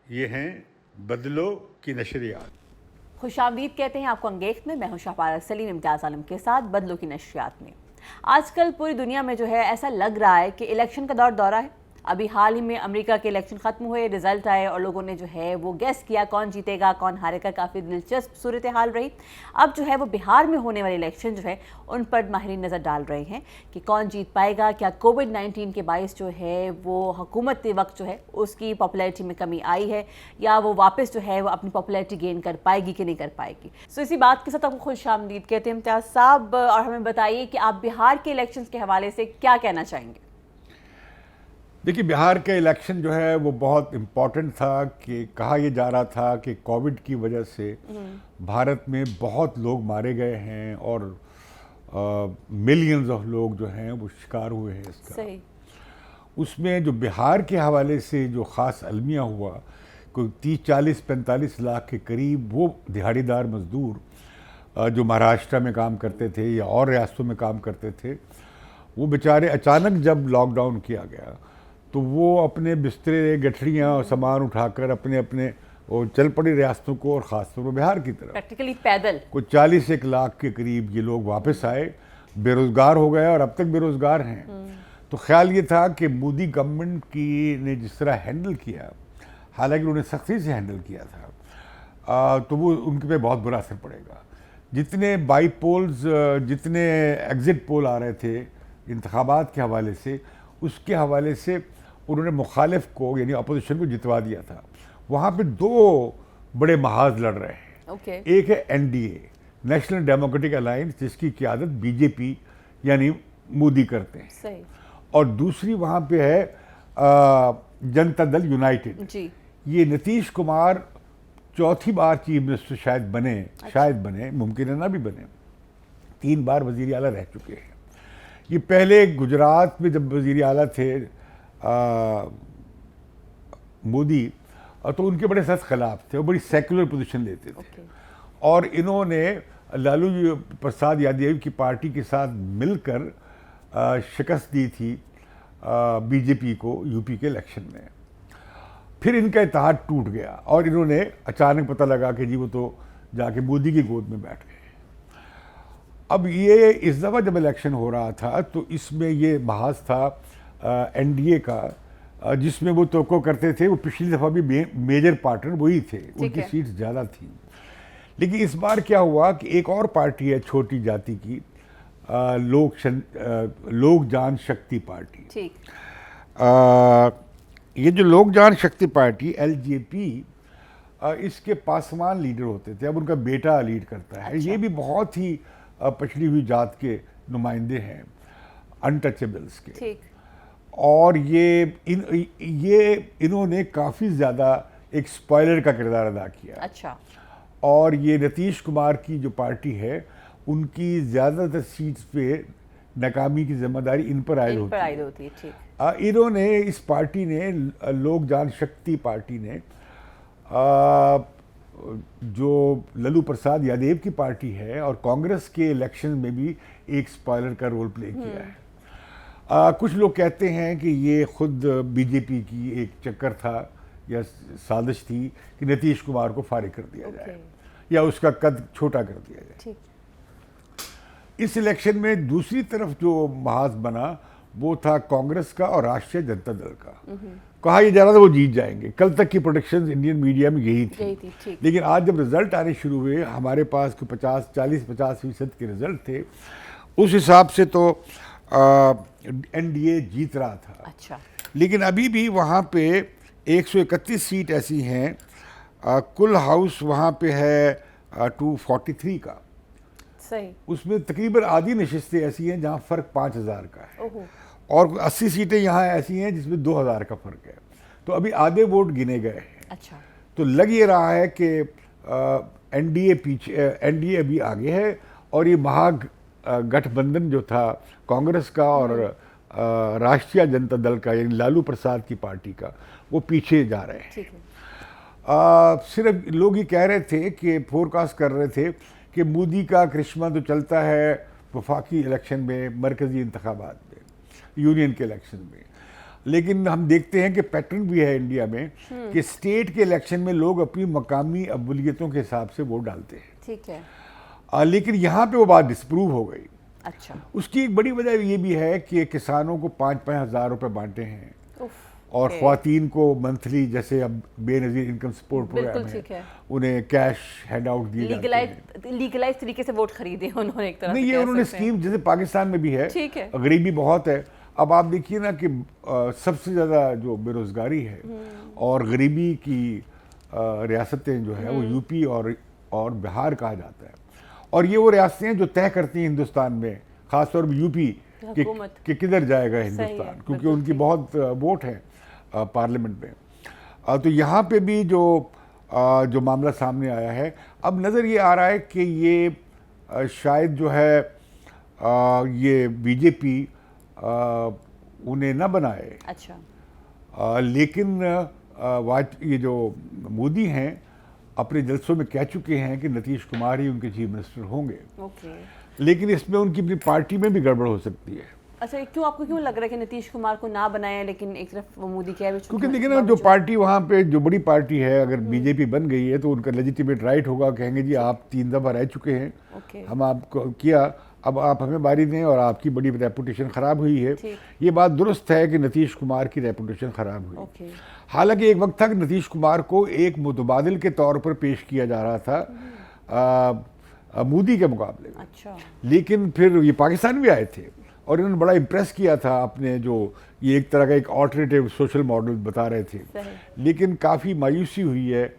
ये हैं बदलो की नशरियात। खुशामदीद कहते हैं आपको अंगेख्त में। मैं हूं शाहपारा सलीम इम्तियाज़ आलम के साथ बदलो की नशरियात में। आजकल पूरी दुनिया में जो है ऐसा लग रहा है कि इलेक्शन का दौरा है। अभी हाल ही में अमेरिका के इलेक्शन ख़त्म हुए, रिजल्ट आए और लोगों ने जो है वो गेस किया कौन जीतेगा कौन हारेगा। काफ़ी दिलचस्प सूरत हाल रही। अब जो है वो बिहार में होने वाले इलेक्शन जो है उन पर माहिरीन नज़र डाल रहे हैं कि कौन जीत पाएगा। क्या कोविड-19 के बायस जो है वो हुकूमत के वक्त जो है उसकी पॉपुलैरिटी में कमी आई है या वो वापस जो है वो अपनी पॉपुलैरिटी गेन कर पाएगी कि नहीं कर पाएगी। सो इसी बात के साथ आपको खुशामदीद कहते हैं इम्तियाज़ साहब, और हमें बताइए कि आप बिहार के इलेक्शन के हवाले से क्या कहना चाहेंगे। देखिए, बिहार का इलेक्शन जो है वो बहुत इम्पोर्टेंट था कि कहा यह जा रहा था कि कोविड की वजह से भारत में बहुत लोग मारे गए हैं और मिलियंस ऑफ लोग जो हैं वो शिकार हुए हैं इसका। सही। उसमें जो बिहार के हवाले से जो ख़ास अलमिया हुआ, कोई 30-40-45 लाख के करीब वो दिहाड़ीदार मज़दूर जो महाराष्ट्र में काम करते थे या और रियासतों में काम करते थे, वो बेचारे अचानक जब लॉकडाउन किया गया तो वो अपने बिस्तरे गठरियाँ और सामान उठाकर अपने अपने और चल पड़ी रियासतों को और ख़ासतौर पर बिहार की तरफ। प्रैक्टिकली पैदल कोई 41 लाख के करीब ये लोग वापस आए, बेरोज़गार हो गए और अब तक बेरोज़गार हैं। तो ख्याल ये था कि मोदी गवर्नमेंट की ने जिस तरह हैंडल किया, हालांकि उन्होंने सख्ती से हैंडल किया था, तो वो उनके पे बहुत बुरा असर पड़ेगा। जितने बाई पोल्स, जितने एग्ज़िट पोल आ रहे थे इंतखाबात के हवाले से, उसके हवाले से उन्होंने मुखालिफ को यानी अपोजिशन को जितवा दिया था। वहाँ पे दो बड़े महाज लड़ रहे हैं। एक है एनडीए, नेशनल डेमोक्रेटिक अलायंस, जिसकी क़यादत बीजेपी यानी मोदी करते हैं। सही। और दूसरी वहाँ पे है जनता दल यूनाइटेड जी। ये नीतीश कुमार चौथी बार चीफ मिनिस्टर शायद बने। अच्छा। शायद बने, मुमकिन है ना भी बने। 3 बार वज़ीर आला रह चुके हैं। ये पहले गुजरात में जब वज़ीर आला थे मोदी, तो उनके बड़े सख्त खिलाफ थे, वो बड़ी सेकुलर पोजीशन लेते थे। और इन्होंने लालू प्रसाद यादव की पार्टी के साथ मिलकर शिकस्त दी थी बीजेपी को यूपी के इलेक्शन में। फिर इनका इत्तेहाद टूट गया और इन्होंने अचानक पता लगा कि जी वो तो जाके मोदी की गोद में बैठ गए। अब ये इस दफ़ा जब इलेक्शन हो रहा था तो इसमें ये महाज था एनडीए का, जिसमें वो तवक्को करते थे, वो पिछली दफ़ा भी मेजर पार्टनर वही थे, उनकी सीट्स ज़्यादा थी। लेकिन इस बार क्या हुआ कि एक और पार्टी है छोटी जाति की, लोक जनशक्ति पार्टी। ठीक। ये जो लोक जनशक्ति पार्टी एलजेपी, इसके पासवान लीडर होते थे, अब उनका बेटा लीड करता है। अच्छा। ये भी बहुत ही पिछड़ी हुई जात के नुमाइंदे हैं, अनटचेबल्स के। ठीक। और ये इन्होंने काफ़ी ज़्यादा एक स्पॉइलर का किरदार अदा किया। अच्छा। और ये नीतीश कुमार की जो पार्टी है उनकी ज़्यादातर सीट्स पे नाकामी की जिम्मेदारी इन पर आयद होती है। ठीक। इन्होंने इस पार्टी ने, लोक जनशक्ति पार्टी ने, जो लल्लू प्रसाद यादव की पार्टी है और कांग्रेस के इलेक्शन में भी एक स्पॉइलर का रोल प्ले किया है। कुछ लोग कहते हैं कि ये खुद बीजेपी की एक चक्कर था या साजिश थी कि नीतीश कुमार को फारिग कर दिया जाए या उसका कद छोटा कर दिया जाए। ठीक। इस इलेक्शन में दूसरी तरफ जो महाज बना वो था कांग्रेस का और राष्ट्रीय जनता दल का। कहा यह जा रहा था वो जीत जाएंगे। कल तक की प्रोडिक्शंस इंडियन मीडिया में यही थी। लेकिन आज जब रिजल्ट आने शुरू हुए, हमारे पास को 40-50% के रिजल्ट थे, उस हिसाब से तो एनडीए जीत रहा था। अच्छा। लेकिन अभी भी वहाँ पे 131 सीट ऐसी हैं, कुल हाउस वहाँ पे है 243 का। सही। उसमें तकरीबन आधी नशिस्तें ऐसी हैं जहाँ फ़र्क 5000 का है और 80 सीटें यहाँ ऐसी हैं जिसमें 2000 का फ़र्क है। तो अभी आधे वोट गिने गए हैं। अच्छा। तो लग ये रहा है कि एनडीए अभी आगे है और ये महागठबंधन जो था कांग्रेस का और राष्ट्रीय जनता दल का यानी लालू प्रसाद की पार्टी का, वो पीछे जा रहे हैं। ठीक है। सिर्फ लोग ये कह रहे थे कि फोरकास्ट कर रहे थे कि मोदी का करिश्मा तो चलता है वफाकी इलेक्शन में, मरकज़ी इंतखाबात में, यूनियन के इलेक्शन में, लेकिन हम देखते हैं कि पैटर्न भी है इंडिया में कि स्टेट के इलेक्शन में लोग अपनी मकामी अक़लियतों के हिसाब से वोट डालते हैं। ठीक है। लेकिन यहाँ पे वो बात डिस्प्रूव हो गई। अच्छा। उसकी एक बड़ी वजह ये भी है कि किसानों को 5-5 हज़ार रुपये बांटे हैं उफ, और ओके। ख्वातीन को मंथली, जैसे अब बेनज़ीर इनकम सपोर्ट प्रोग्राम बिल्कुल ठीक है। उन्हें कैश हैंड आउट दिए जाते हैं। लीगलाइज तरीके से वोट खरीदे उन्होंने एक तरह नहीं, से ये कह उन्होंने सकते हैं। स्कीम जैसे पाकिस्तान में भी है, ठीक है। गरीबी बहुत है। अब आप देखिए ना कि सबसे ज़्यादा जो बेरोज़गारी है और गरीबी की रियासतें जो है वो यूपी और बिहार कहा जाता है। और ये वो रियासतें हैं जो तय करती हैं हिंदुस्तान में, ख़ासतौर पर यूपी हुकूमत। कि किधर जाएगा सही है, हिंदुस्तान, क्योंकि बिल्कुल उनकी बहुत वोट है पार्लियामेंट में। तो यहाँ पे भी जो मामला सामने आया है, अब नज़र ये आ रहा है कि ये शायद जो है ये बीजेपी उन्हें न बनाए। अच्छा। लेकिन ये जो मोदी हैं अपने जलसों में कह चुके हैं कि नीतीश कुमार ही उनके चीफ मिनिस्टर होंगे। ओके। लेकिन इसमें उनकी अपनी पार्टी में भी गड़बड़ हो सकती है। अच्छा, आपको क्यों लग रहा है कि नीतीश कुमार को ना बनाया, लेकिन एक तरफ वो मोदी क्या है? क्योंकि देखिए ना, जो पार्टी वहाँ पे जो बड़ी पार्टी है, अगर बीजेपी बन गई है तो उनका लेजिटिमेट राइट होगा, कहेंगे जी आप 3 दफ़ा रह चुके हैं, ओके। हम आपको किया, अब आप हमें बारी दें, और आपकी बड़ी रेपुटेशन ख़राब हुई है। ये बात दुरुस्त है कि नीतीश कुमार की रेपुटेशन ख़राब हुई। ओके। हालांकि एक वक्त तक नीतीश कुमार को एक मुतबादिल के तौर पर पेश किया जा रहा था मोदी के मुकाबले में। अच्छा। लेकिन फिर ये पाकिस्तान भी आए थे और इन्होंने बड़ा इम्प्रेस किया था अपने, जो ये एक तरह का एक ऑल्टरनेटिव सोशल मॉडल बता रहे थे। लेकिन काफ़ी मायूसी हुई है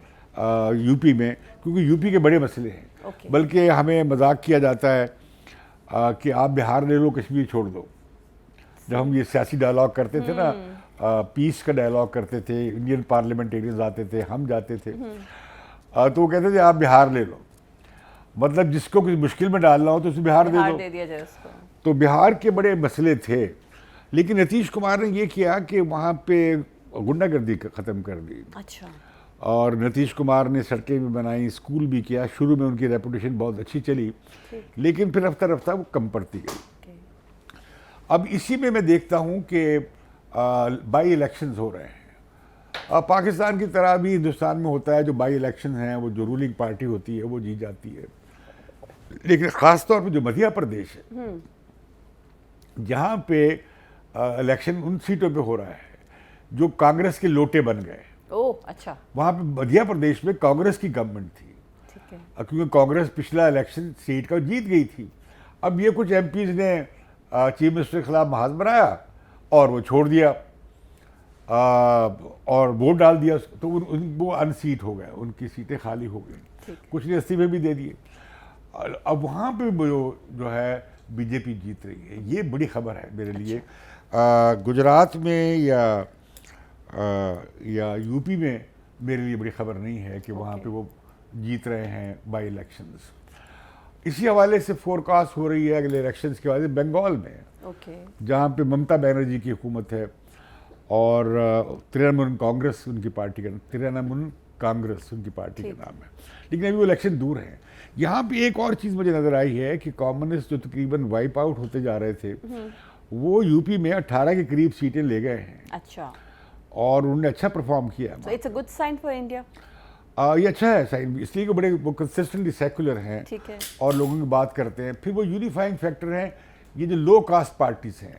यूपी में, क्योंकि यूपी के बड़े मसले हैं। बल्कि हमें मजाक किया जाता है कि आप बिहार ले लो, कश्मीर छोड़ दो। जब हम ये सियासी डायलॉग करते थे ना, पीस का डायलॉग करते थे, इंडियन पार्लियामेंटेरियंस आते थे, हम जाते थे, तो वो कहते थे आप बिहार ले लो, मतलब जिसको कुछ मुश्किल में डालना हो तो उसे बिहार दे दिया जाए उसको। तो बिहार के बड़े मसले थे। लेकिन नीतीश कुमार ने ये किया कि वहाँ पे गुंडागर्दी ख़त्म कर दी। अच्छा। और नीतीश कुमार ने सड़कें भी बनाई, स्कूल भी किया। शुरू में उनकी रेपुटेशन बहुत अच्छी चली, लेकिन फिर रफ्ता रफ्ता वो कम पड़ती गई। अब इसी में मैं देखता हूँ कि बाई इलेक्शंस हो रहे हैं। पाकिस्तान की तरह भी हिंदुस्तान में होता है, जो बाई इलेक्शन हैं वो जो रूलिंग पार्टी होती है वो जीत जाती है। लेकिन ख़ास तौर पे जो मध्य प्रदेश है, जहाँ पे इलेक्शन उन सीटों पे हो रहा है जो कांग्रेस के लोटे बन गए। ओह, अच्छा। वहाँ पे मध्य प्रदेश में कांग्रेस की गवर्नमेंट थी। ठीक है। क्योंकि कांग्रेस पिछला इलेक्शन सीट का जीत गई थी। अब ये कुछ एमपीज ने चीफ मिनिस्टर के खिलाफ महाज बनाया और वो छोड़ दिया और वोट डाल दिया, तो वो अनसीट हो गए, उनकी सीटें खाली हो गई। कुछ ने इस्तीफे भी दे दिए। अब वहाँ पे जो है बीजेपी जीत रही है। ये बड़ी खबर है मेरे लिए। गुजरात में या यूपी में मेरे लिए बड़ी खबर नहीं है कि वहाँ पे वो जीत रहे हैं बाई इलेक्शंस। इसी हवाले से फोरकास्ट हो रही है अगले इलेक्शंस के बाद बंगाल में, जहाँ पे ममता बनर्जी की हुकूमत है और तृणमूल कांग्रेस उनकी पार्टी का, तृणमूल कांग्रेस उनकी पार्टी का नाम है। लेकिन अभी वो इलेक्शन दूर है। यहाँ पे एक और चीज़ मुझे नज़र आई है कि कम्युनिस्ट जो तकरीबन वाइप आउट होते जा रहे थे, वो यूपी में 18 के करीब सीटें ले गए हैं। अच्छा। और उन्होंने अच्छा परफॉर्म किया। So it's a good sign for India? ये अच्छा है साइन, इसलिए कि बड़े वो कंसिस्टेंटली सेकुलर हैं। ठीक है। और लोगों की बात करते हैं। फिर वो यूनिफाइंग फैक्टर है ये जो लो कास्ट पार्टीज हैं,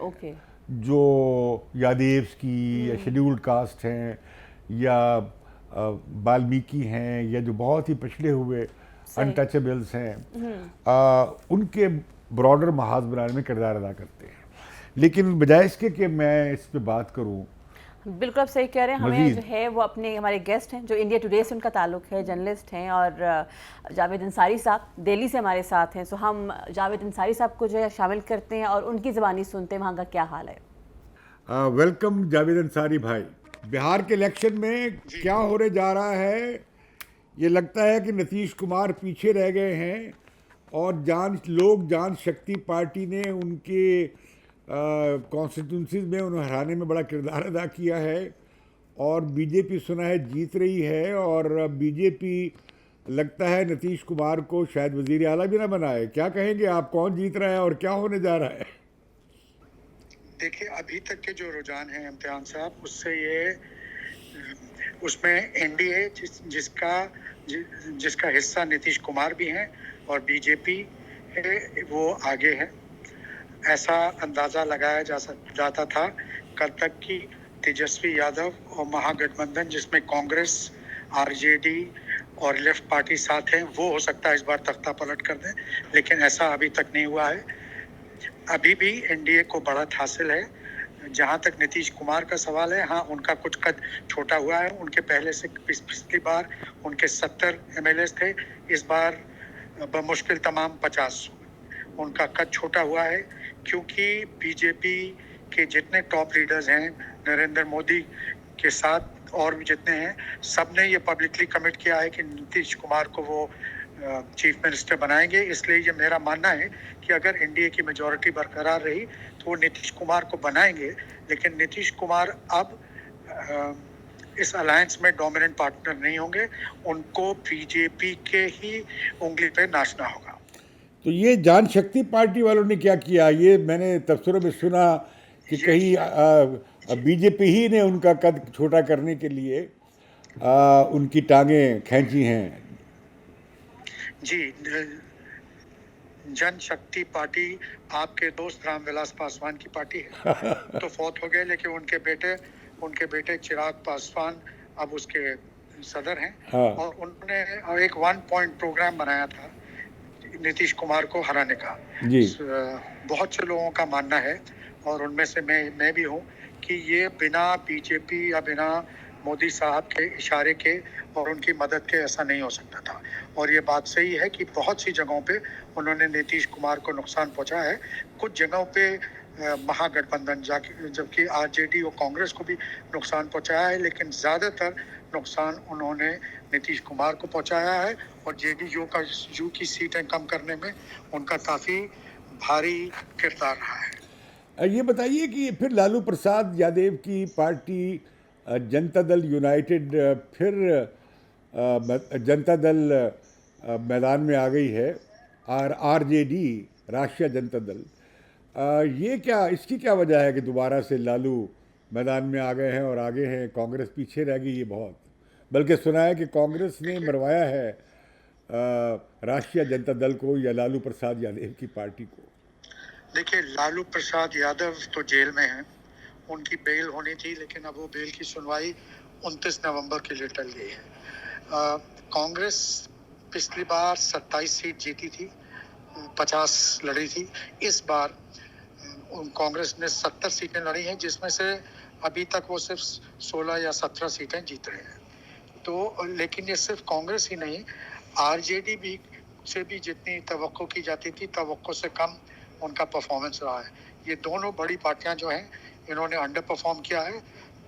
जो यादव्स की या शेड्यूल्ड कास्ट हैं या वाल्मीकि हैं या जो बहुत ही पिछड़े हुए अनटचेबल्स हैं, उनके ब्रॉडर महाज बनाने में किरदार अदा करते हैं। लेकिन बजाय इसके कि मैं इस पे बात करूं, बिल्कुल आप सही कह रहे हैं। हमें जो है वो अपने हमारे गेस्ट हैं जो इंडिया टुडे से उनका ताल्लुक है, जर्नलिस्ट हैं, और जावेद अंसारी साहब दिल्ली से हमारे साथ हैं। सो हम जावेद अंसारी साहब को जो है शामिल करते हैं और उनकी ज़बानी सुनते हैं वहाँ का क्या हाल है। वेलकम जावेद अंसारी भाई। बिहार के इलेक्शन में क्या होने जा रहा है? ये लगता है कि नीतीश कुमार पीछे रह गए हैं और लोक जान शक्ति पार्टी ने उनके कॉन्स्टिट्यूंसीज में उन्हें हराने में बड़ा किरदार अदा किया है और बीजेपी सुना है जीत रही है। और बीजेपी लगता है नीतीश कुमार को शायद वजीर आला भी ना बनाए। क्या कहेंगे आप, कौन जीत रहा है और क्या होने जा रहा है? देखिए, अभी तक के जो रुझान हैं इम्तिहान साहब, उससे ये उसमें एनडीए जिसका हिस्सा नीतीश कुमार भी हैं और बीजेपी है, वो आगे है। ऐसा अंदाजा लगाया जाता था कल तक कि तेजस्वी यादव और महागठबंधन जिसमें कांग्रेस, आरजेडी और लेफ्ट पार्टी साथ हैं, वो हो सकता है इस बार तख्ता पलट कर दें, लेकिन ऐसा अभी तक नहीं हुआ है। अभी भी एनडीए को बढ़त हासिल है। जहां तक नीतीश कुमार का सवाल है, हाँ, उनका कुछ कद छोटा हुआ है। उनके पहले से पिछली बार उनके 70 एमएलए थे, इस बार बमुश्किल तमाम 50। उनका कद छोटा हुआ है क्योंकि बीजेपी के जितने टॉप लीडर्स हैं, नरेंद्र मोदी के साथ और भी जितने हैं, सब ने ये पब्लिकली कमिट किया है कि नीतीश कुमार को वो चीफ मिनिस्टर बनाएंगे। इसलिए ये मेरा मानना है कि अगर एनडीए की मेजॉरिटी बरकरार रही तो वो नीतीश कुमार को बनाएंगे, लेकिन नीतीश कुमार अब इस अलायंस में डोमिनेंट पार्टनर नहीं होंगे। उनको बीजेपी के ही उंगली पे नाचना होगा। तो ये जान शक्ति पार्टी वालों ने क्या किया? ये मैंने तबसरों में सुना कि कहीं बीजेपी ही ने उनका कद छोटा करने के लिए उनकी टांगें खींची हैं। जी, जनशक्ति पार्टी आपके दोस्त रामविलास पासवान की पार्टी है। तो फौत हो गए, लेकिन उनके बेटे चिराग पासवान अब उसके सदर हैं। हाँ। और उन्होंने एक 1 पॉइंट प्रोग्राम बनाया था नीतीश कुमार को हराने का। जी। बहुत से लोगों का मानना है, और उनमें से मैं भी हूँ, कि ये बिना बीजेपी या बिना मोदी साहब के इशारे के और उनकी मदद के ऐसा नहीं हो सकता था। और ये बात सही है कि बहुत सी जगहों पे उन्होंने नीतीश कुमार को नुकसान पहुंचाया है। कुछ जगहों पे महागठबंधन जबकि आरजेडी और कांग्रेस को भी नुकसान पहुंचाया है, लेकिन ज़्यादातर नुकसान उन्होंने नीतीश कुमार को पहुंचाया है। और जेडीयू की सीटें कम करने में उनका काफ़ी भारी किरदार रहा है। ये बताइए कि फिर लालू प्रसाद यादव की पार्टी जनता दल यूनाइटेड फिर जनता दल मैदान में आ गई है, और आरजेडी राष्ट्रीय जनता दल, ये क्या, इसकी क्या वजह है कि दोबारा से लालू मैदान में आ गए हैं और आगे हैं, कांग्रेस पीछे रह गई? ये बहुत, बल्कि सुना है कि कांग्रेस ने मरवाया है राष्ट्रीय जनता दल को या लालू प्रसाद यादव की पार्टी को। देखिए, लालू प्रसाद यादव तो जेल में हैं। उनकी बेल होनी थी, लेकिन अब वो बेल की सुनवाई 29 नवंबर के लिए टल गई है। कांग्रेस पिछली बार 27 सीट जीती थी, 50 लड़ी थी। इस बार कांग्रेस ने 70 सीटें लड़ी हैं, जिसमें से अभी तक वो सिर्फ 16 या 17 सीटें जीत रहे हैं। तो लेकिन ये सिर्फ कांग्रेस ही नहीं, आरजेडी से भी जितनी तवक्को की जाती थी, तवक्को से कम उनका परफॉर्मेंस रहा है। ये दोनों बड़ी पार्टियां जो हैं, इन्होंने अंडर परफॉर्म किया है।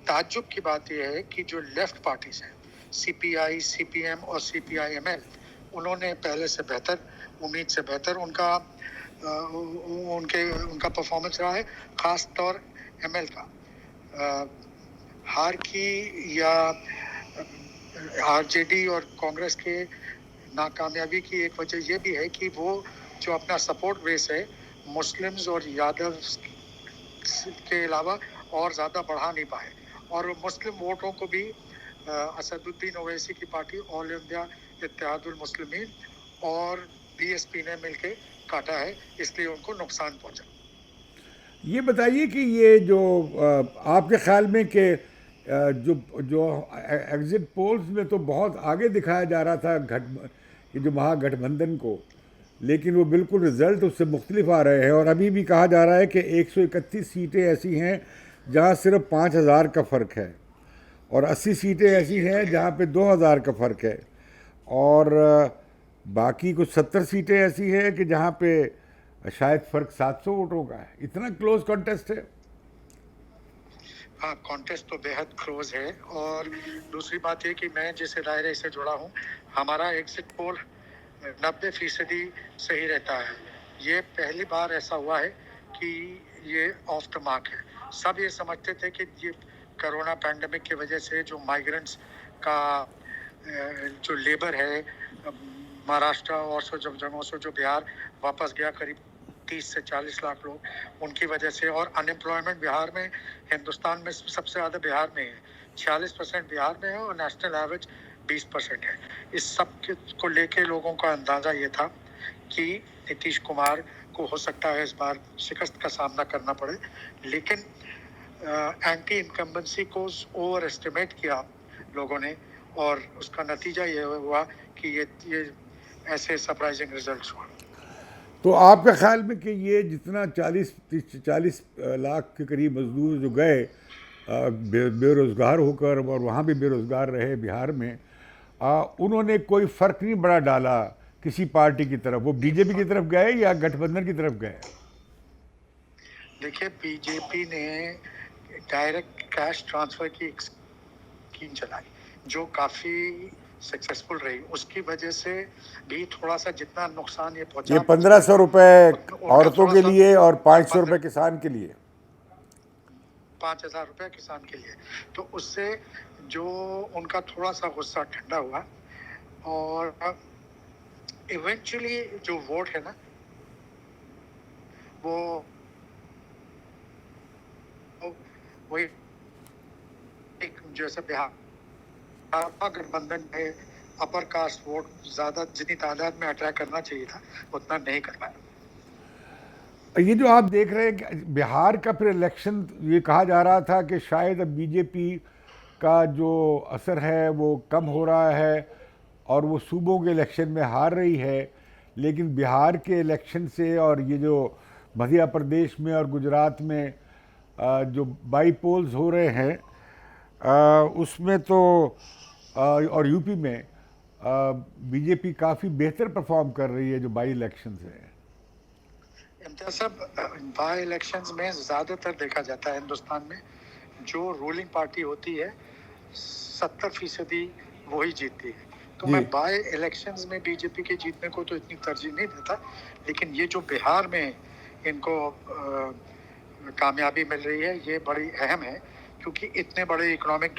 ताज्जुब की बात यह है कि जो लेफ्ट पार्टीज हैं, सीपीआई, सीपीएम और सीपीआईएमएल, उन्होंने पहले से बेहतर, उम्मीद से बेहतर उनका परफॉर्मेंस रहा है। खास तौर एमएल का हार की या आरजेडी और कांग्रेस के नाकामयाबी की एक वजह यह भी है कि वो जो अपना सपोर्ट बेस है मुस्लिम्स और यादव के अलावा और ज़्यादा बढ़ा नहीं पाए। और मुस्लिम वोटों को भी असदुद्दीन ओवैसी की party all India Ittehadul Muslimeen और बीएसपी ने मिलके काटा है, इसलिए उनको नुकसान पहुंचा। ये बताइए कि ये जो आपके ख्याल में कि जो एग्जिट पोल्स में तो बहुत आगे दिखाया जा रहा था ये जो महागठबंधन को, लेकिन वो बिल्कुल रिजल्ट उससे मुख्तलिफ आ रहे हैं। और अभी भी कहा जा रहा है कि 131 सीटें ऐसी हैं जहां सिर्फ 5,000 का फ़र्क है, और 80 सीटें ऐसी हैं जहां पे 2,000 का फ़र्क है, और बाकी कुछ 70 सीटें ऐसी हैं कि जहां पे शायद फ़र्क 700 वोटों का है। इतना क्लोज कॉन्टेस्ट है। हाँ, कॉन्टेस्ट तो बेहद क्लोज है। और दूसरी बात ये कि मैं जिस दायरे से जुड़ा हूँ, हमारा एग्जिट पोल 90% सही रहता है। ये पहली बार ऐसा हुआ है कि ये ऑफ द मार्क है। सब ये समझते थे कि ये कोरोना पैंडेमिक की वजह से जो माइग्रेंट्स का जो लेबर है महाराष्ट्र और जगहों से जो बिहार वापस गया, करीब 30 से 40 लाख लोग उनकी वजह से। और अनएम्प्लॉयमेंट बिहार में, हिंदुस्तान में सबसे ज़्यादा बिहार में है, 46% बिहार में है और नेशनल एवरेज 20% है। इस सब को लेके लोगों का अंदाज़ा ये था कि नीतीश कुमार को हो सकता है इस बार शिकस्त का सामना करना पड़े, लेकिन एंटी इनकम्बेंसी को ओवर एस्टिमेट किया लोगों ने और उसका नतीजा ये हुआ कि ये ऐसे सरप्राइजिंग रिजल्ट्स हुआ। तो आपका ख्याल में कि ये जितना 40 लाख के करीब मजदूर जो गए बेरोज़गार होकर और वहाँ भी बेरोज़गार रहे बिहार में, उन्होंने कोई फ़र्क नहीं बड़ा डाला किसी पार्टी की तरफ? वो बीजेपी की तरफ गए या गठबंधन की तरफ गए? देखिए, बीजेपी ने डायरेक्ट कैश ट्रांसफर की एक स्कीम चलाई जो काफ़ी सक्सेसफुल रही। उसकी वजह से भी थोड़ा सा जितना नुकसान ये पहुंचा, ये 1500 रुपये उनका औरतों थोड़ा के सा लिए और 500 रुपये किसान के लिए, 5,000 रुपये किसान के लिए, तो उससे जो उनका थोड़ा सा गुस्सा ठंडा हुआ और इवेंचुअली जो वोट है ना वो वही एक जैसे बिहार गठबंधन में अपर कास्ट वोट ज्यादा जितनी तादाद में अट्रैक्ट करना चाहिए था उतना नहीं कर पाया। ये जो आप देख रहे हैं कि बिहार का फिर इलेक्शन, ये कहा जा रहा था कि शायद अब बीजेपी का जो असर है वो कम हो रहा है और वो सूबों के इलेक्शन में हार रही है, लेकिन बिहार के इलेक्शन से और ये जो मध्य प्रदेश में और गुजरात में जो बाई पोल्स हो रहे हैं उसमें तो और यूपी में बीजेपी काफ़ी बेहतर परफॉर्म कर रही है जो बाई इलेक्शंस हैं। इम्तियाज साहब, बाई इलेक्शंस में ज़्यादातर देखा जाता है हिंदुस्तान में जो रूलिंग पार्टी होती है 70% वही जीतती है। तो मैं बाई इलेक्शंस में बीजेपी के जीतने को तो इतनी तरजीह नहीं देता, लेकिन ये जो बिहार में इनको कामयाबी मिल रही है ये बड़ी अहम है, क्योंकि इतने बड़े इकोनॉमिक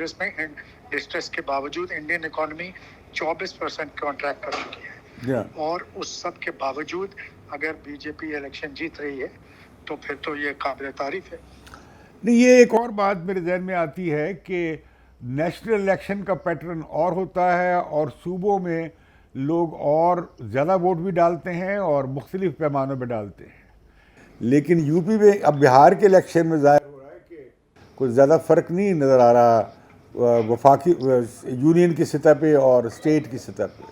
डिस्ट्रेस के बावजूद इंडियन इकोनॉमी 24% कॉन्ट्रैक्ट कर चुकी है और उस सब के बावजूद अगर बीजेपी इलेक्शन जीत रही है तो फिर तो ये काबिल तारीफ है। नहीं, ये एक और बात मेरे जहन में आती है कि नेशनल इलेक्शन का पैटर्न और होता है और सूबों में लोग और ज़्यादा वोट भी डालते हैं और मुख्तलिफ पैमानों पर डालते हैं, लेकिन यूपी में अब बिहार के इलेक्शन में ज़ाहिर हो रहा है कि कुछ ज़्यादा फ़र्क नहीं नज़र आ रहा वफाकी यूनियन की सतह पे और स्टेट की सतह पे।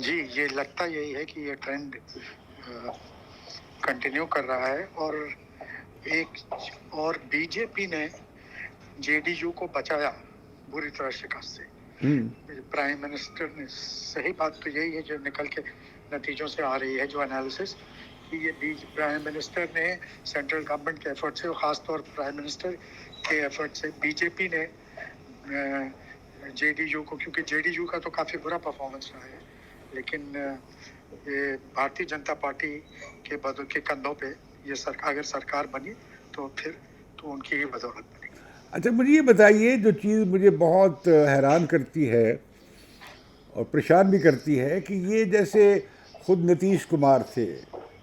जी, ये लगता यही है कि ये ट्रेंड कंटिन्यू कर रहा है और बीजेपी ने जेडीयू को बचाया बुरी तरह शिकस्त से। प्राइम मिनिस्टर ने, सही बात तो यही है जो निकल के नतीजों से आ रही है, जो एनालिसिस कि ये प्राइम मिनिस्टर ने सेंट्रल गवर्नमेंट के एफर्ट से और ख़ासतौर पर प्राइम मिनिस्टर के एफर्ट से बीजेपी ने जेडीयू को, क्योंकि जेडीयू का तो काफ़ी बुरा परफॉर्मेंस रहा है, लेकिन ये भारतीय जनता पार्टी के कंधों पे ये अगर सरकार बनी तो फिर तो उनकी ही बदौलत बनी। अच्छा, मुझे ये बताइए, जो चीज़ मुझे बहुत हैरान करती है और परेशान भी करती है कि ये जैसे खुद नीतीश कुमार थे,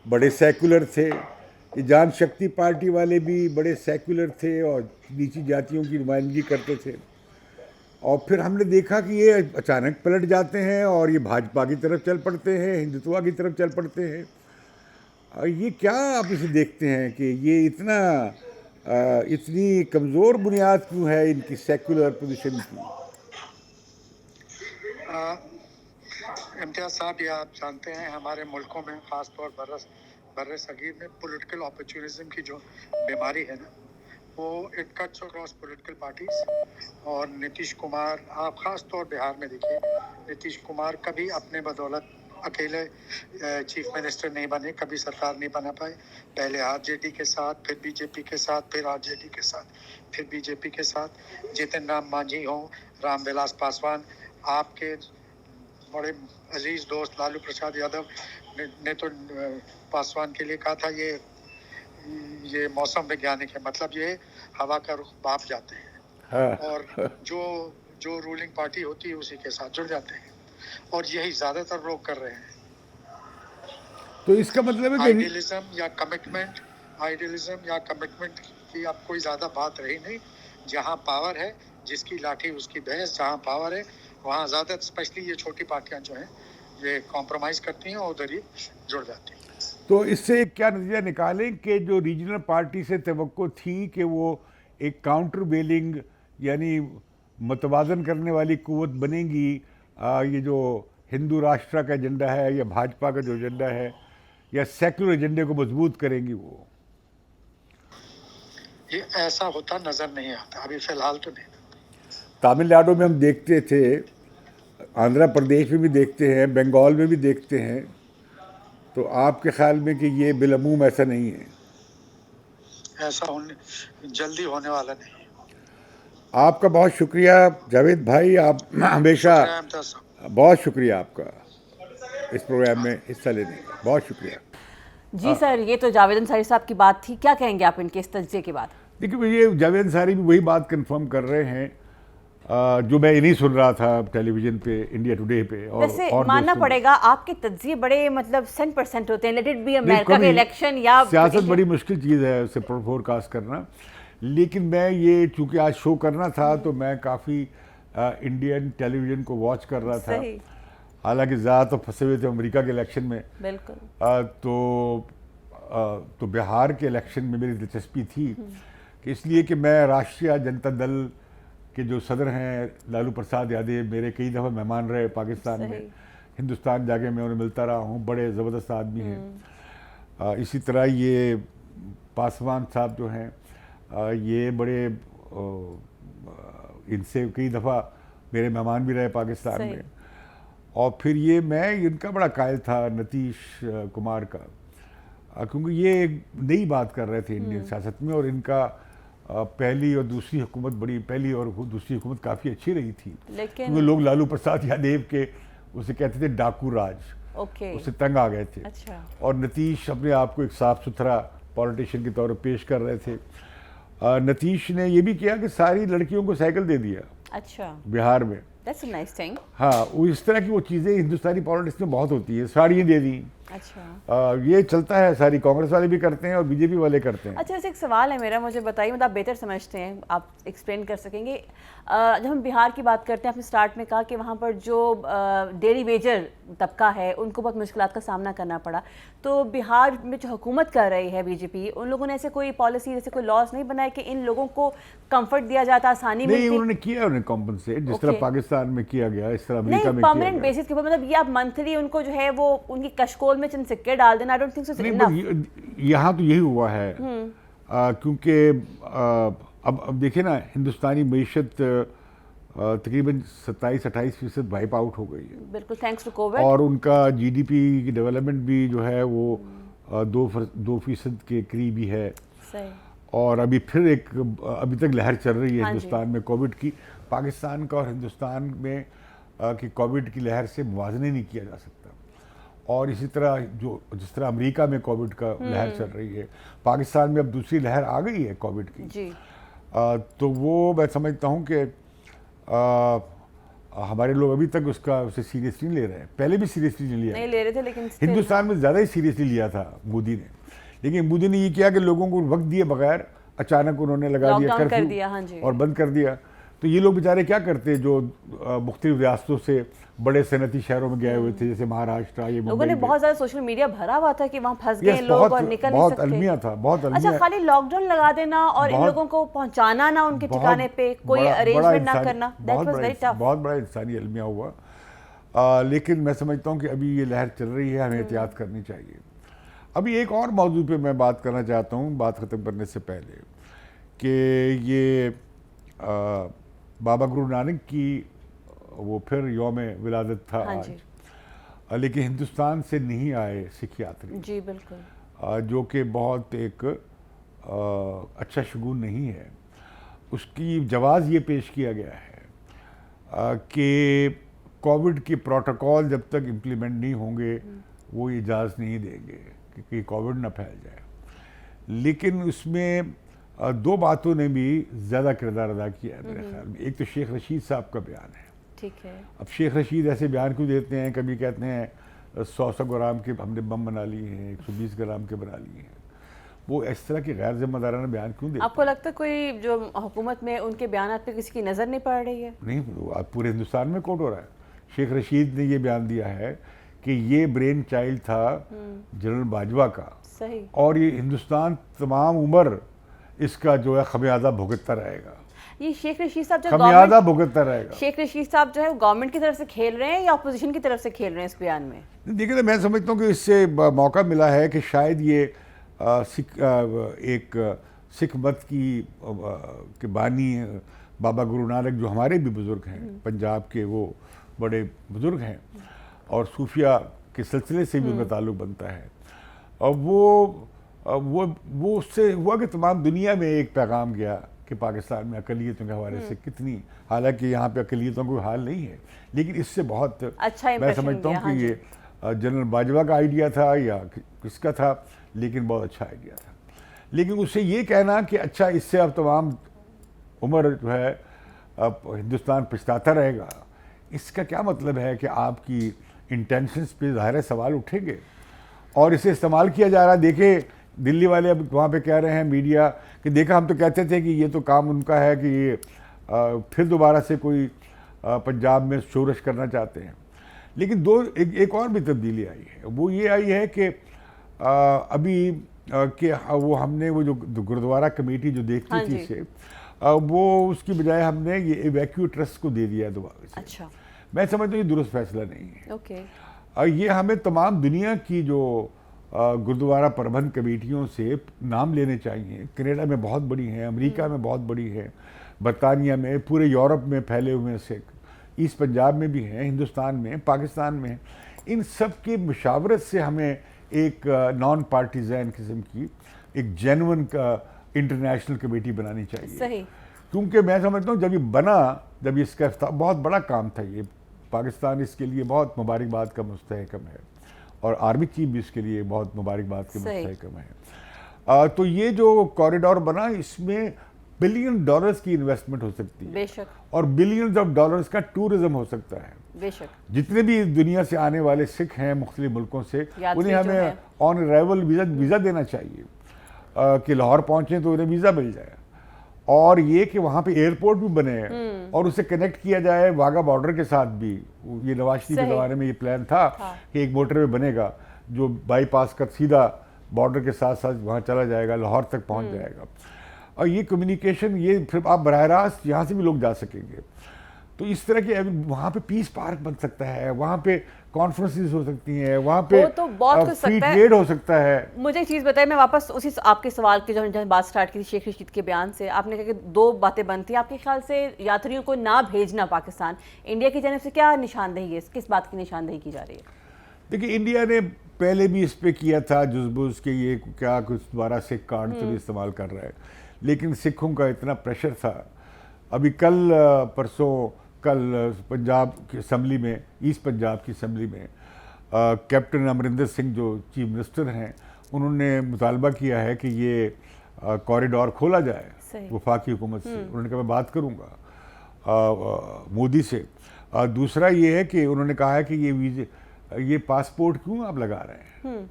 बड़े सेकुलर थे, ये जान शक्ति पार्टी वाले भी बड़े सेकुलर थे और नीची जातियों की नुमाइंदगी करते थे, और फिर हमने देखा कि ये अचानक पलट जाते हैं और ये भाजपा की तरफ चल पड़ते हैं, हिंदुत्व की तरफ चल पड़ते हैं। ये क्या आप इसे देखते हैं कि ये इतनी कमज़ोर बुनियाद क्यों है इनकी सेकुलर पोजीशन की? इम्तियाज साहब, ये आप जानते हैं हमारे मुल्कों में ख़ासतौर बर्रे सगीर में पॉलिटिकल अपॉर्चुनिज्म की जो बीमारी है ना, वो it cuts across political parties. और नीतीश कुमार, आप ख़ास तौर बिहार में देखिए, नीतीश कुमार कभी अपने बदौलत अकेले चीफ मिनिस्टर नहीं बने, कभी सरकार नहीं बना पाए। पहले आरजेडी के साथ, फिर बीजेपी के साथ, फिर आरजेडी के साथ, फिर बीजेपी के साथ। जितिन राम मांझी हो, रामविलास पासवान, आपके बड़े अजीज दोस्त लालू प्रसाद यादव ने तो पासवान के लिए कहा था ये मौसम वैज्ञानिक है, मतलब ये हवा का रुख भाप जाते हैं और जो रूलिंग पार्टी होती है उसी के साथ जुड़ जाते हैं, और यही ज्यादातर लोग कर रहे हैं। तो इसका मतलब है कि आइडियलिज्म या कमिटमेंट की अब कोई ज्यादा बात रही नहीं। जहां पावर है, जिसकी लाठी उसकी भैंस, जहां पावर है वहां ज्यादा, स्पेशली ये छोटी पार्टियां जो हैं ये कॉम्प्रोमाइज करती हैं और उधर ही जुड़ जाती हैं। तो इससे क्या नतीजा निकालें कि जो रीजनल पार्टी से तवक्को थी कि वो एक काउंटर वेलिंग यानी मतवाजन करने वाली कुव्वत बनेगी, ये जो हिंदू राष्ट्र का एजेंडा है या भाजपा का जो एजेंडा है या सेक्युलर एजेंडे को मजबूत करेंगी, वो ये ऐसा होता नजर नहीं आता अभी फिलहाल तो नहीं। तमिलनाडु में हम देखते थे, आंध्र प्रदेश में भी देखते हैं, बंगाल में भी देखते हैं। तो आपके ख्याल में कि ये बिलअमूम ऐसा नहीं है? ऐसा जल्दी होने वाला नहीं। आपका बहुत शुक्रिया जावेद भाई, आप हमेशा, बहुत शुक्रिया आपका इस प्रोग्राम में हिस्सा लेने का, बहुत शुक्रिया। जी सर, ये तो जावेद अंसारी साहब की बात थी, क्या कहेंगे आप इनके इस तज्ज़िये के बाद? देखिए, ये जावेद अंसारी भी वही बात कंफर्म कर रहे हैं जो मैं इन्हीं सुन रहा था टेलीविजन पे, इंडिया टुडे पे। और मानना पड़ेगा आपके तज्जिए बड़े मतलब 100% होते हैं। लेट इट बी अमेरिका के इलेक्शन या सियासत बड़ी मुश्किल चीज़ है उसे फोरकास्ट करना। लेकिन मैं ये चूंकि आज शो करना था तो मैं काफ़ी इंडियन टेलीविजन को वॉच कर रहा था। हालांकि ज़्यादा तो फंसे हुए थे अमेरिका के इलेक्शन में। बिल्कुल। तो बिहार के इलेक्शन में मेरी दिलचस्पी थी कि इसलिए कि मैं राष्ट्रीय जनता दल के जो सदर हैं लालू प्रसाद यादव मेरे कई दफ़ा मेहमान रहे पाकिस्तान में, हिंदुस्तान जाके मैं उन्हें मिलता रहा हूँ, बड़े ज़बरदस्त आदमी हैं। इसी तरह ये पासवान साहब जो हैं ये बड़े इनसे कई दफ़ा मेरे मेहमान भी रहे पाकिस्तान में। और फिर ये मैं इनका बड़ा कायल था नीतीश कुमार का, क्योंकि ये एक नई बात कर रहे थे इंडियन सियासत में। और इनका पहली और दूसरी हुकूमत पहली और दूसरी हुकूमत काफ़ी अच्छी रही थी, क्योंकि लोग लालू प्रसाद यादव के उसे कहते थे डाकू राज, उससे तंग आ गए थे। अच्छा। और नीतीश अपने आप को एक साफ सुथरा पॉलिटिशियन के तौर पर पेश कर रहे थे। नीतीश ने ये भी किया कि सारी लड़कियों को साइकिल दे दिया। अच्छा। बिहार में। That's a nice thing. हाँ, वो इस तरह की वो चीज़ें हिंदुस्तानी पॉलिटिक्स में बहुत होती है। साड़ियाँ दे दी। अच्छा। ये चलता है, सारी कांग्रेस वाले भी करते हैं और बीजेपी वाले करते हैं। अच्छा, ऐसे एक सवाल है मेरा, मुझे बताइए, मतलब आप बेहतर समझते हैं, आप एक्सप्लेन कर सकेंगे। जब हम बिहार की बात करते हैं, आपने स्टार्ट में कहा कि वहाँ पर जो डेली वेजर तबका है उनको बहुत मुश्किलात का सामना करना पड़ा। तो बिहार में जो हुकूमत कर रही है बीजेपी, उन लोगों ने ऐसे कोई पॉलिसी, जैसे कोई लॉज नहीं बनाए कि इन लोगों को कंफर्ट दिया जाता, आसानी मिलती? नहीं, उन्होंने किया, उन्हें कॉम्पनसेट जिस तरह पाकिस्तान में किया गया, इस तरह अमेरिका में परमानेंट बेसिस के ऊपर, मतलब ये आप मंथली उनको जो है वो उनकी कशकोल में चंद सिक्के डाल देना, I don't think so enough. यहाँ तो यही हुआ है, क्योंकि अब देखिए ना, हिंदुस्तानी मईशत तकरीबन 27-28% वाइप आउट हो गई है। बिल्कुल, थैंक्स टू कोविड। और उनका जीडीपी की डेवलपमेंट भी जो है वो 2% के करीब ही है। सही। और अभी फिर अभी तक लहर चल रही है हिंदुस्तान में कोविड की। पाकिस्तान का और हिंदुस्तान में कि कोविड की लहर से मुवाज़ने नहीं किया जा सकता। और इसी तरह जिस तरह अमेरिका में कोविड का लहर चल रही है, पाकिस्तान में अब दूसरी लहर आ गई है कोविड की जी। तो वो मैं समझता हूँ कि हमारे लोग अभी तक उसे सीरियसली नहीं ले रहे हैं। पहले भी सीरियसली नहीं ले रहे थे, लेकिन हिंदुस्तान में ज़्यादा ही सीरियसली लिया था मोदी ने। लेकिन मोदी ने ये किया कि लोगों को वक्त दिए बगैर अचानक उन्होंने लगा दिया कर्फ्यू और बंद कर दिया। तो ये लोग बेचारे क्या करते, जो मुख्तलिफ रियासतों से बड़े सनती शहरों में गए हुए थे, जैसे महाराष्ट्र, ये लोगों ने बहुत ज़्यादा सोशल मीडिया भरा हुआ था कि वहाँ फंस गए लोग और निकल नहीं सकते। बहुत अलमिया था, बहुत अलमिया। अच्छा, खाली लॉकडाउन लगा देना और इन लोगों को पहुँचाना ना उनके ठिकाने पे, कोई अरेंजमेंट ना करना, दैट वाज वेरी टफ। बहुत बड़ा इंसानी अलमिया हुआ। लेकिन मैं समझता हूँ कि अभी ये लहर चल रही है, हमें एहतियात करनी चाहिए। अभी एक और मौजू पे मैं बात करना चाहता हूँ, बात ख़त्म करने से पहले, कि ये बाबा गुरु नानक की वो फिर यौम विलादत था आज, लेकिन हिंदुस्तान से नहीं आए सिख यात्री। जी बिल्कुल। जो कि बहुत एक अच्छा शगुन नहीं है। उसकी जवाज़ ये पेश किया गया है कि कोविड के प्रोटोकॉल जब तक इम्प्लीमेंट नहीं होंगे वो इजाज़त नहीं देंगे कि कोविड ना फैल जाए। लेकिन उसमें दो बातों ने भी ज़्यादा किरदार अदा किया है मेरे ख्याल में। एक तो शेख रशीद साहब का बयान है। ठीक है। अब शेख रशीद ऐसे बयान क्यों देते हैं, कभी कहते हैं 100 ग्राम के हमने बम बना लिए हैं, 120 ग्राम के बना लिए हैं। वो इस तरह के गैर जिम्मेदाराना बयान क्यों देते आपको लगता है कोई जो हुकूमत में उनके बयान पे किसी की नज़र नहीं पड़ रही है? नहीं, वो आज पूरे हिंदुस्तान में कोट हो रहा है। शेख रशीद ने ये बयान दिया है कि ये ब्रेन चाइल्ड था जनरल बाजवा का, सही। और ये हिंदुस्तान तमाम उम्र इसका जो है खमियाजा भुगतता रहेगा। ये शेख रशीद साहब जो खमियाजा भुगतता रहेगा। शेख रशीद साहब जो है गवर्नमेंट की तरफ से खेल रहे हैं या अपोजिशन की तरफ से खेल रहे हैं इस बयान में? देखिए, तो मैं समझता हूँ कि इससे मौका मिला है कि शायद ये एक सिख मत के बानी बाबा गुरु नानक, जो हमारे भी बुज़ुर्ग हैं, पंजाब के वो बड़े बुज़ुर्ग हैं और सूफिया के सिलसिले से भी उनका ताल्लुक़ बनता है, और वो उससे हुआ कि तमाम दुनिया में एक पैगाम गया कि पाकिस्तान में अक़लियतों के हवाले से कितनी, हालांकि यहाँ पे अक़लियतों का कोई हाल नहीं है, लेकिन इससे बहुत अच्छा मैं समझता हूँ कि ये जनरल बाजवा का आइडिया था या किसका था, लेकिन बहुत अच्छा आइडिया था। लेकिन उससे ये कहना कि अच्छा इससे अब तमाम उम्र जो है अब हिंदुस्तान पछताता रहेगा, इसका क्या मतलब है कि आपकी इंटेंशंस पे ज़ाहिर सवाल उठेंगे और इसे इस्तेमाल किया जा रहा है। देखे दिल्ली वाले अब वहाँ पे कह रहे हैं मीडिया कि देखा, हम तो कहते थे कि ये तो काम उनका है कि ये फिर दोबारा से कोई पंजाब में शोरश करना चाहते हैं। लेकिन एक और भी तब्दीली आई है, वो ये आई है कि अभी कि वो हमने वो जो गुरुद्वारा कमेटी जो देखती थी इसे, वो उसकी बजाय हमने ये इवैक्यूएट ट्रस्ट को दे दिया है दोबारा से। अच्छा। मैं समझता हूँ ये दुरुस्त फैसला नहीं है। ओके। ये हमें तमाम दुनिया की जो गुरुद्वारा प्रबंध कमेटियों से नाम लेने चाहिए। कनाडा में बहुत बड़ी है, अमेरिका में बहुत बड़ी है, बरतानिया में, पूरे यूरोप में फैले हुए सिख, ईस्ट पंजाब में भी हैं, हिंदुस्तान में, पाकिस्तान में। इन सब की मशावरत से हमें एक नॉन पार्टीजन किस्म की एक जेन्युइन इंटरनेशनल कमेटी बनानी चाहिए। सही। क्योंकि मैं समझता हूँ जब इसका बहुत बड़ा काम था ये, पाकिस्तान इसके लिए बहुत मुबारकबाद का मुस्तहकम है और आर्मी चीफ भी इसके लिए बहुत मुबारकबाद के मुस्तहकम है। तो ये जो कॉरिडोर बना, इसमें $बिलियन की इन्वेस्टमेंट हो सकती है। बेशक। और $बिलियंस का टूरिज्म हो सकता है। बेशक। जितने भी दुनिया से आने वाले सिख हैं मुख्तलिफ मुल्कों से, उन्हें हमें ऑन अराइवल वीज़ा देना चाहिए कि लाहौर पहुँचें तो उन्हें वीज़ा मिल जाए, और ये कि वहाँ पे एयरपोर्ट भी बने और उसे कनेक्ट किया जाए वाघा बॉर्डर के साथ भी। ये नवाज शरीफ के ज़माने में ये प्लान था कि एक मोटरवे बनेगा जो बाईपास कर सीधा बॉर्डर के साथ साथ वहाँ चला जाएगा, लाहौर तक पहुँच जाएगा, और ये कम्युनिकेशन, ये फिर आप बराह रास्त यहाँ से भी लोग जा सकेंगे। तो इस तरह के वहाँ पे पीस पार्क बन सकता है, वहाँ पे कॉन्फ्रेंसेस हो सकती हैं, वहाँ पे तो बहुत कुछ फ्री ट्रेड हो सकता है। मुझे एक चीज़ बताइए, मैं वापस उसी आपके सवाल की जो बात स्टार्ट की थी शेख रशीद के बयान से, आपने कहा कि 2 बातें बनती हैं। आपके ख्याल से यात्रियों को ना भेजना पाकिस्तान, इंडिया की जानब से क्या निशानदेही है, किस बात की निशानदेही की जा रही है? देखिए, इंडिया ने पहले भी इस पे किया था जुज़बुज़ के ये क्या कुछ दोबारा सिख कार्ड तो भी इस्तेमाल कर रहा है, लेकिन सिखों का इतना प्रेशर था। अभी कल पंजाब की असम्बली में, ईस्ट पंजाब की असम्बली में कैप्टन अमरिंदर सिंह जो चीफ मिनिस्टर हैं, उन्होंने मुतालबा किया है कि ये कॉरिडोर खोला जाए वफाकी हुकूमत से। उन्होंने कहा मैं बात करूँगा मोदी से। दूसरा ये है कि उन्होंने कहा है कि ये पासपोर्ट क्यों आप लगा रहे हैं?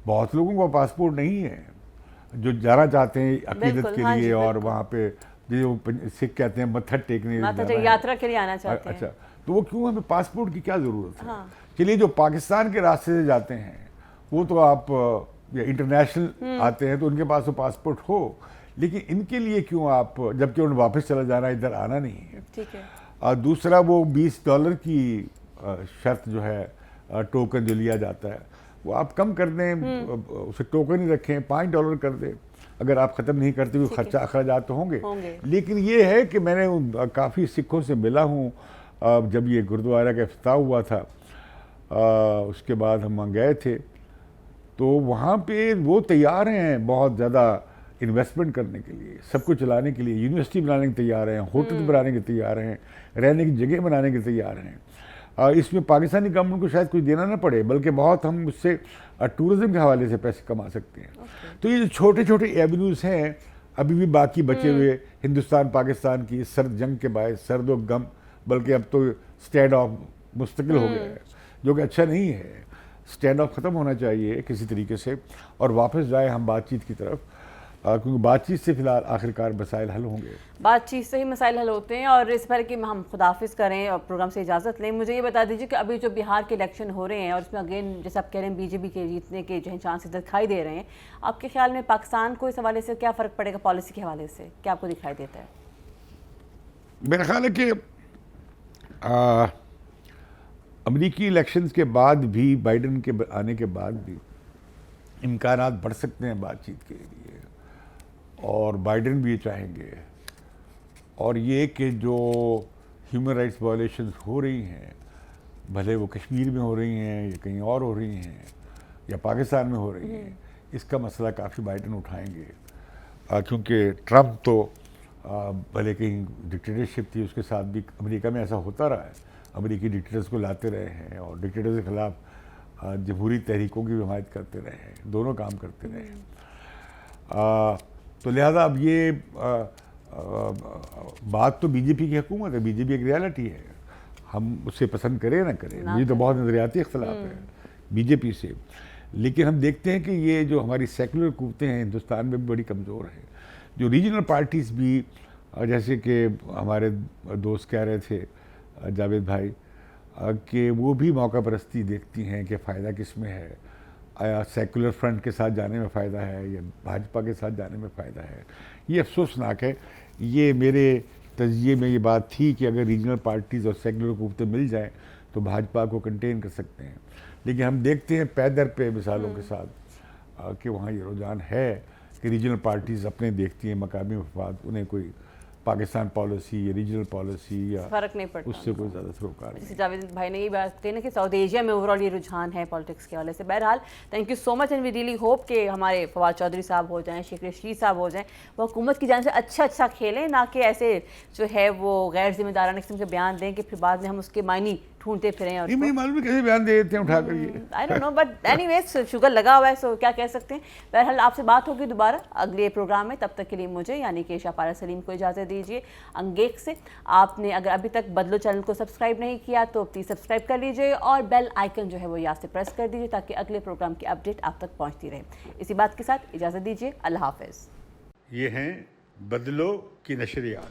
बहुत लोगों को पासपोर्ट नहीं है जो जाना चाहते हैं अकीदत के लिए, और वहाँ पे जो सिख कहते हैं मत्था टेकने यात्रा के लिए आना चाहते हैं। अच्छा, तो वो क्यों, हमें पासपोर्ट की क्या ज़रूरत है? चलिए, जो पाकिस्तान के रास्ते से जाते हैं वो तो आप इंटरनेशनल आते हैं तो उनके पास तो पासपोर्ट हो, लेकिन इनके लिए क्यों आप, जबकि उन्हें वापस चला जाना, इधर आना नहीं है। ठीक है। दूसरा, वो $20 की शर्त जो है टोकन जो लिया जाता है, वो आप कम कर दें, उसे टोकन ही रखें, $5 कर दें। अगर आप ख़त्म नहीं करते हुए खर्चा अखराजात तो होंगे। लेकिन ये है कि मैंने काफ़ी सिखों से मिला हूँ, जब ये गुरुद्वारा का इफ्तिताह हुआ था, उसके बाद हम वहाँ गए थे, तो वहाँ पे वो तैयार हैं बहुत ज़्यादा इन्वेस्टमेंट करने के लिए, सब कुछ चलाने के लिए, यूनिवर्सिटी बनाने के तैयार हैं, होटल बनाने के तैयार हैं, रहने की जगह बनाने के तैयार हैं। इसमें पाकिस्तानी गवर्नमेंट को शायद कुछ देना ना पड़े, बल्कि बहुत हम उससे टूरिज़्म के हवाले से पैसे कमा सकते हैं। तो ये जो छोटे छोटे एवेन्यूज़ हैं अभी भी बाकी बचे हुए हिंदुस्तान पाकिस्तान की सर्द जंग के बायस, सर्द व गम, बल्कि अब तो स्टैंड ऑफ मुस्तकिल हो गया है, जो कि अच्छा नहीं है। स्टैंड ऑफ ख़त्म होना चाहिए किसी तरीके से और वापस जाए हम बातचीत की तरफ, क्योंकि बातचीत से फिलहाल आखिरकार मसाइल हल होंगे। बातचीत से ही मसाइल हल होते हैं। और इस पर कि हम खुदाफिज करें और प्रोग्राम से इजाज़त लें, मुझे ये बता दीजिए कि अभी जो बिहार के इलेक्शन हो रहे हैं और इसमें अगेन जैसे आप कह रहे हैं बीजेपी के जीतने के जो है चांसेस दिखाई दे रहे हैं, आपके ख्याल में पाकिस्तान को इस हवाले से क्या फ़र्क पड़ेगा, पॉलिसी के हवाले से क्या आपको दिखाई देता है? मेरा ख्याल है कि अमेरिकी इलेक्शंस के बाद भी, बाइडन के आने के बाद भी इम्कानात बढ़ सकते हैं बातचीत के लिए, और बाइडन भी ये चाहेंगे। और ये कि जो ह्यूमन राइट्स वायलेशंस हो रही हैं, भले वो कश्मीर में हो रही हैं या कहीं और हो रही हैं या पाकिस्तान में हो रही हैं, इसका मसला काफ़ी बाइडन उठाएंगे, क्योंकि ट्रम्प तो भले कहीं डिक्टेटरशिप थी उसके साथ भी अमेरिका में ऐसा होता रहा है, अमेरिकी डिक्टेटर्स को लाते रहे हैं और डिक्टेटर्स के ख़िलाफ़ जमहूरी तहरीकों की हिमायत करते रहे हैं, दोनों काम करते रहे हैं। तो लिहाजा अब ये बात तो बीजेपी की हुकूमत है, बीजेपी एक रियलिटी है, हम उसे पसंद करें ना करें, मुझे तो बहुत नज़रियाती इख्तलाफ है बीजेपी से, लेकिन हम देखते हैं कि ये जो हमारी सेकुलर कुव्वतें हैं हिंदुस्तान में भी बड़ी कमज़ोर हैं। जो रीजनल पार्टीज़ भी, जैसे कि हमारे दोस्त कह रहे थे जावेद भाई, कि वो भी मौका परस्ती देखती हैं कि फ़ायदा किस में है, आया सेकुलर फ्रंट के साथ जाने में फ़ायदा है या भाजपा के साथ जाने में फ़ायदा है। ये अफसोसनाक है। ये मेरे तजिए में ये बात थी कि अगर रीजनल पार्टीज़ और सेकुलर कुव्वतें मिल जाएं तो भाजपा को कंटेन कर सकते हैं, लेकिन हम देखते हैं पै दर पे मिसालों के साथ कि वहाँ ये रुझान है कि रीजनल पार्टीज़ अपने देखती हैं मकामी मफाद, उन्हें कोई पाकिस्तान पॉलिसी या रीजनल पॉलिसी या फ़र्क नहीं पड़ता, उससे कोई ज़्यादा सरोकार नहीं। जैसे जावेद भाई ने ये बात कही ना कि साउथ एशिया में ओवरऑल ये रुझान है पॉलिटिक्स के हवाले से। बहरहाल thank you so much and we really hope कि हमारे फवाद चौधरी साहब हो जाएं, शेख रशीद साहब हो जाएं, वो हुकूमत की जान से अच्छा खेलें, ना कि ऐसे जो है वो गैर जिम्मेदाराना किस्म के बयान दें कि फिर बाद में हम उसके मायने ढूंढते फिरें। और मुझे मालूम है कैसे बयान दे देते हैं उठा कर ये, I don't know, but anyways sugar लगा हुआ है, सो क्या कह सकते हैं। बहरहाल आपसे बात होगी दोबारा अगले प्रोग्राम में, तब तक के लिए मुझे यानी कि शापारा सलीम को इजाज़त दीजिए अंगेख से। आपने अगर अभी तक बदलो चैनल को सब्सक्राइब नहीं किया तो प्लीज़ सब्सक्राइब कर लीजिए और बेल आइकन जो है वो यहाँ से प्रेस कर दीजिए ताकि अगले प्रोग्राम की अपडेट आप तक पहुँचती रहे। इसी बात के साथ इजाज़त दीजिए, अल्लाह हाफिज़। ये हैं बदलो की नशरियात।